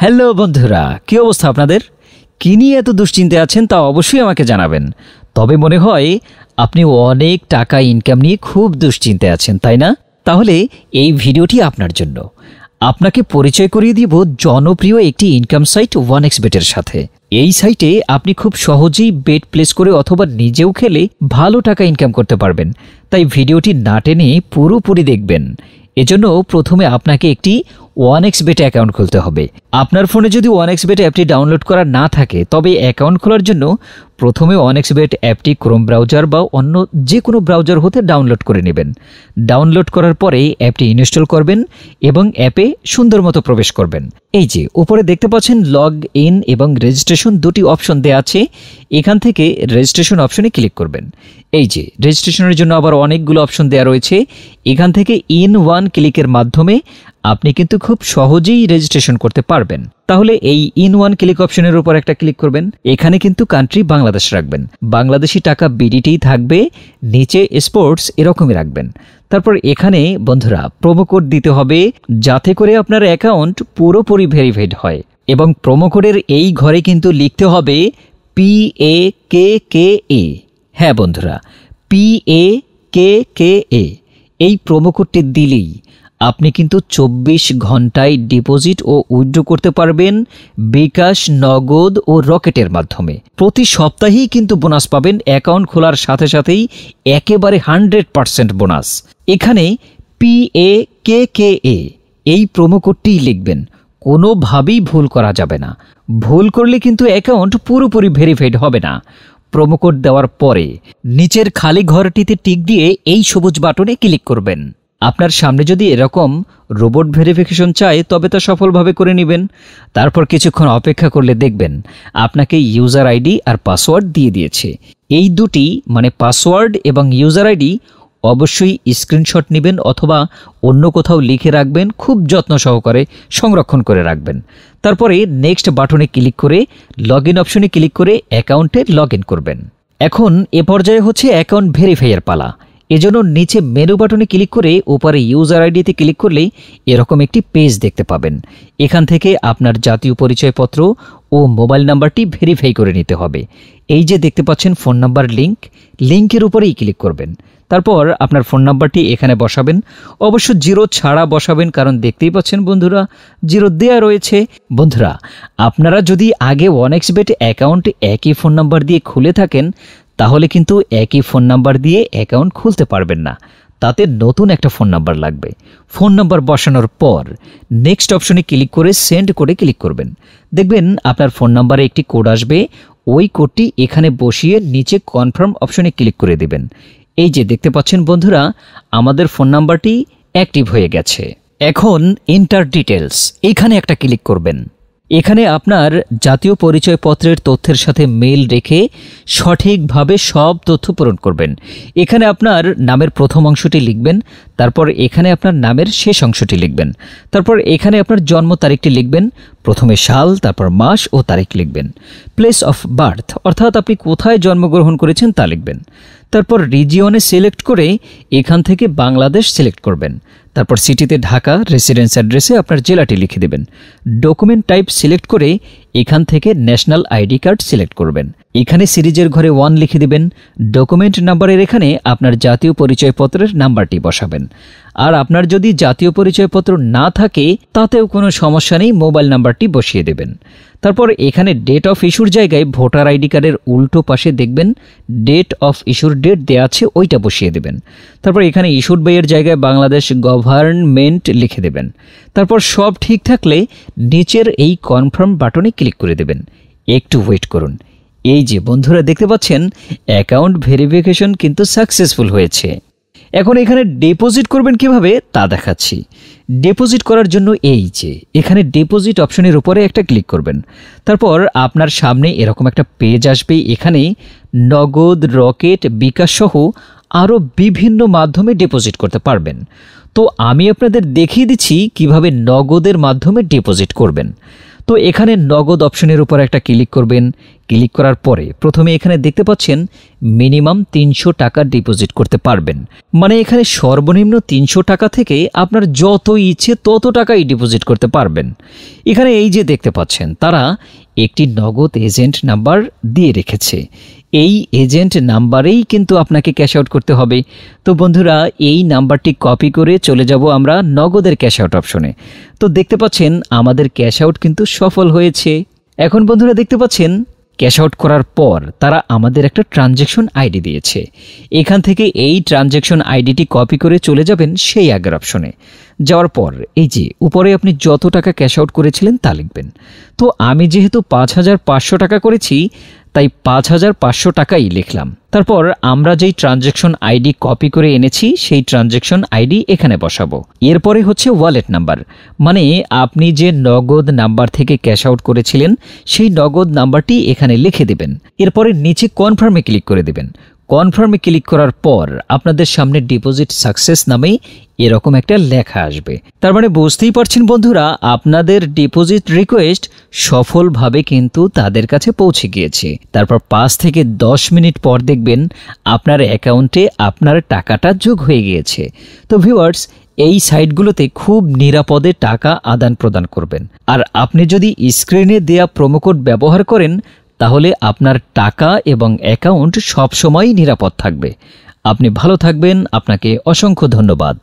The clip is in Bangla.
হ্যালো বন্ধুরা, কি অবস্থা আপনাদের? কি নিয়ে এত দুশ্চিন্তে আছেন তা অবশ্যই আমাকে জানাবেন। তবে মনে হয় আপনি অনেক টাকা ইনকাম নিয়ে খুব দুশ্চিন্তে আছেন, তাই না? তাহলে এই ভিডিওটি আপনার জন্য। আপনাকে পরিচয় করিয়ে দিব জনপ্রিয় একটি ইনকাম সাইট 1xBet-এর সাথে। এই সাইটে আপনি খুব সহজেই বেট প্লেস করে অথবা নিজেও খেলে ভালো টাকা ইনকাম করতে পারবেন। তাই ভিডিওটি না টেনে পুরোপুরি দেখবেন। এজন্য প্রথমে আপনাকে একটি 1xBet অ্যাকাউন্ট খুলতে হবে। আপনার ফোনে যদি 1xBet অ্যাপটি ডাউনলোড করা না থাকে তবে অ্যাকাউন্ট খোলার জন্য প্রথমে 1xBet অ্যাপটি ক্রোম ব্রাউজার বা অন্য যে কোনো ব্রাউজার হতে ডাউনলোড করে নেবেন। ডাউনলোড করার পরে অ্যাপটি ইনস্টল করবেন এবং অ্যাপে সুন্দর মতো প্রবেশ করবেন। এই যে উপরে দেখতে পাচ্ছেন লগ ইন এবং রেজিস্ট্রেশন দুটি অপশন দেওয়া আছে। এখান থেকে রেজিস্ট্রেশন অপশনে ক্লিক করবেন। এই যে রেজিস্ট্রেশনের জন্য আবার অনেকগুলো অপশন দেওয়া রয়েছে। এখান থেকে ইন ওয়ান ক্লিকের মাধ্যমে আপনি কিন্তু খুব সহজেই রেজিস্ট্রেশন করতে পারবেন। তাহলে এই ইন ওয়ান ক্লিক অপশনের উপর একটা ক্লিক করবেন। এখানে কিন্তু কান্ট্রি বাংলাদেশ রাখবেন, বাংলাদেশি টাকা বিডিটি থাকবে, নিচে স্পোর্টস এরকমই রাখবেন। তারপর এখানে বন্ধুরা প্রোমো কোড দিতে হবে যাতে করে আপনার অ্যাকাউন্ট পুরোপুরি ভেরিফাইড হয়। এবং প্রোমো কোডের এই ঘরে কিন্তু লিখতে হবে PAKKA। হ্যাঁ বন্ধুরা, PAKKA এই প্রোমো কোডটি দিলেই আপনি কিন্তু 24 ঘন্টায় ডিপোজিট ও উইথড্র করতে পারবেন বিকাশ, নগদ ও রকেটের মাধ্যমে। প্রতি সপ্তাহেই কিন্তু বোনাস পাবেন। অ্যাকাউন্ট খোলার সাথে সাথেই একেবারে 100% বোনাস। এখানে PAKKA এই প্রোমো কোডটিই লিখবেন, কোনোভাবেই ভুল করা যাবে না। ভুল করলে কিন্তু অ্যাকাউন্ট পুরোপুরি ভেরিফাইড হবে না। প্রোমো কোড দেওয়ার পরে নিচের খালি ঘরটিতে টিক দিয়ে এই সবুজ বাটনে ক্লিক করবেন। আপনার সামনে যদি এরকম রোবট ভেরিফিকেশন চায় তবে তা সফলভাবে করে নেবেন। তারপর কিছুক্ষণ অপেক্ষা করলে দেখবেন আপনাকে ইউজার আইডি আর পাসওয়ার্ড দিয়ে দিয়েছে। এই দুটি মানে পাসওয়ার্ড এবং ইউজার আইডি অবশ্যই স্ক্রিনশট নেবেন অথবা অন্য কোথাও লিখে রাখবেন, খুব যত্ন সহকারে সংরক্ষণ করে রাখবেন। তারপরে নেক্সট বাটনে ক্লিক করে লগ ইন অপশনে ক্লিক করে অ্যাকাউন্টে লগ ইন করবেন। এখন এ পর্যায়ে হচ্ছে অ্যাকাউন্ট ভেরিফাইয়ের পালা। এজন্য নিচে মেনু বাটনে ক্লিক করে উপরে ইউজার আইডিতে ক্লিক করলেই এরকম একটি পেজ দেখতে পাবেন। এখান থেকে আপনার জাতীয় পরিচয়পত্র ও মোবাইল নাম্বারটি ভেরিফাই করে নিতে হবে। এই যে দেখতে পাচ্ছেন ফোন নাম্বার লিঙ্কের উপরেই ক্লিক করবেন। তারপর আপনার ফোন নাম্বারটি এখানে বসাবেন। অবশ্য জিরো ছাড়া বসাবেন, কারণ দেখতেই পাচ্ছেন বন্ধুরা জিরো দেয়া রয়েছে। বন্ধুরা, আপনারা যদি আগে 1xBet অ্যাকাউন্ট একই ফোন নাম্বার দিয়ে খুলে থাকেন তাহলে কিন্তু একই ফোন নাম্বার দিয়ে অ্যাকাউন্ট খুলতে পারবেন না, তাতে নতুন একটা ফোন নাম্বার লাগবে। ফোন নাম্বার বসানোর পর নেক্সট অপশনে ক্লিক করে সেন্ড কোডে ক্লিক করবেন। দেখবেন আপনার ফোন নাম্বারে একটি কোড আসবে। ওই কোডটি এখানে বসিয়ে নিচে কনফার্ম অপশনে ক্লিক করে দেবেন। এই যে দেখতে পাচ্ছেন বন্ধুরা আমাদের ফোন নাম্বারটি অ্যাক্টিভ হয়ে গেছে। এখন এন্টার ডিটেলস এখানে একটা ক্লিক করবেন। এখানে আপনার জাতীয় পরিচয়পত্রের তথ্যের সাথে মেল রেখে সঠিকভাবে সব তথ্য পূরণ করবেন। এখানে আপনার নামের প্রথম অংশটি লিখবেন, তারপর এখানে আপনার নামের শেষ অংশটি লিখবেন, তারপর এখানে আপনার জন্ম তারিখটি লিখবেন, প্রথমে সাল তারপর মাস ও তারিখ লিখবেন। প্লেস অফ বার্থ অর্থাৎ আপনি কোথায় জন্মগ্রহণ করেছেন তা লিখবেন। তারপর রিজিয়নে সিলেক্ট করে এখান থেকে বাংলাদেশ সিলেক্ট করবেন। তারপর সিটিতে ঢাকা, রেসিডেন্স অ্যাড্রেসে আপনার জেলাটি লিখে দেবেন। ডকুমেন্ট টাইপ সিলেক্ট করে এখান থেকে ন্যাশনাল আইডি কার্ড সিলেক্ট করবেন। এখানে সিরিজের ঘরে 1 লিখে দেবেন। ডকুমেন্ট নাম্বারের এখানে আপনার জাতীয় পরিচয়পত্রের নাম্বারটি বসাবেন। আর আপনার যদি জাতীয় পরিচয়পত্র না থাকে তাতেও কোনো সমস্যা নেই, মোবাইল নাম্বারটি বসিয়ে দেবেন। তারপর এখানে ডেট অফ ইস্যুর জায়গায় ভোটার আইডি কার্ডের উল্টো পাশে দেখবেন ডেট অফ ইস্যুর ডেট দেওয়া আছে, ওইটা বসিয়ে দেবেন। তারপর এখানে ইস্যুড বাইয়ের জায়গায় বাংলাদেশ গভর্নমেন্ট লিখে দেবেন। তারপর সব ঠিক থাকলে নিচের এই কনফার্ম বাটনে ক্লিক করে দেবেন। একটু ওয়েট করুন। এই যে বন্ধুরা দেখতে পাচ্ছেন অ্যাকাউন্ট ভেরিফিকেশন কিন্তু সাকসেসফুল হয়েছে। এখন এখানে ডিপোজিট করবেন কিভাবে তা দেখাচ্ছি। ডিপোজিট করার জন্য এই যে এখানে ডিপোজিট অপশনের উপরে একটা ক্লিক করবেন। তারপর আপনার সামনে এরকম একটা পেজ আসবে। এখানে নগদ, রকেট, বিকাশ সহ আরও বিভিন্ন মাধ্যমে ডিপোজিট করতে পারবেন। তো আমি আপনাদের দেখিয়ে দিচ্ছি কিভাবে নগদের মাধ্যমে ডিপোজিট করবেন। তো এখানে নগদ অপশনের উপর একটা ক্লিক করবেন। ক্লিক করার পরে প্রথমে এখানে দেখতে পাচ্ছেন মিনিমাম 300 টাকা ডিপোজিট করতে পারবেন। মানে এখানে সর্বনিম্ন 300 টাকা থেকে আপনার যত ইচ্ছে তত টাকাই ডিপোজিট করতে পারবেন। এখানে এই যে দেখতে পাচ্ছেন তারা একটি নগদ এজেন্ট নাম্বার দিয়ে রেখেছে। এই এজেন্ট নাম্বারেই কিন্তু আপনাকে ক্যাশ আউট করতে হবে। তো বন্ধুরা, এই নাম্বারটি কপি করে চলে যাব আমরা নগদের ক্যাশ আউট অপশনে। তো দেখতে পাচ্ছেন আমাদের ক্যাশ আউট কিন্তু সফল হয়েছে। এখন বন্ধুরা দেখতে পাচ্ছেন ক্যাশ আউট করার পর তারা আমাদের একটা ট্রানজ্যাকশন আইডি দিয়েছে। এখান থেকে এই ট্রানজ্যাকশন আইডিটি কপি করে চলে যাবেন সেই আগের অপশনে। যাওয়ার পর এই যে উপরে আপনি যত টাকা ক্যাশ আউট করেছিলেন তা লিখবেন। তো আমি যেহেতু 5,500 টাকা করেছি তাই 5,500 টাকাই লিখলাম। তারপর আমরা যেই ট্রানজ্যাকশন আইডি কপি করে এনেছি সেই ট্রানজ্যাকশন আইডি এখানে বসাবো। এরপরে হচ্ছে ওয়ালেট নাম্বার, মানে আপনি যে নগদ নাম্বার থেকে ক্যাশ আউট করেছিলেন সেই নগদ নাম্বারটি এখানে লিখে দেবেন। এরপরে নিচে কনফার্মে ক্লিক করে দেবেন। কনফার্মে ক্লিক করার পর আপনাদের সামনে ডিপোজিট সাকসেস নামে এরকম একটা লেখা আসবে। তার মানে বুঝতেই পারছেন বন্ধুরা, আপনাদের ডিপোজিট রিকোয়েস্ট সফলভাবে কিন্তু তাদের কাছে পৌঁছে গিয়েছে। তারপর 5 থেকে 10 মিনিট পর দেখবেন আপনার অ্যাকাউন্টে আপনার টাকাটা যোগ হয়ে গিয়েছে। তো ভিউয়ার্স, এই সাইটগুলোতে খুব নিরাপদে টাকা আদান প্রদান করবেন। আর আপনি যদি স্ক্রিনে দেয়া প্রোমোকোড ব্যবহার করেন তাহলে আপনার টাকা এবং অ্যাকাউন্ট সবসময় নিরাপদ থাকবে। আপনি ভালো থাকবেন। আপনাকে অসংখ্য ধন্যবাদ।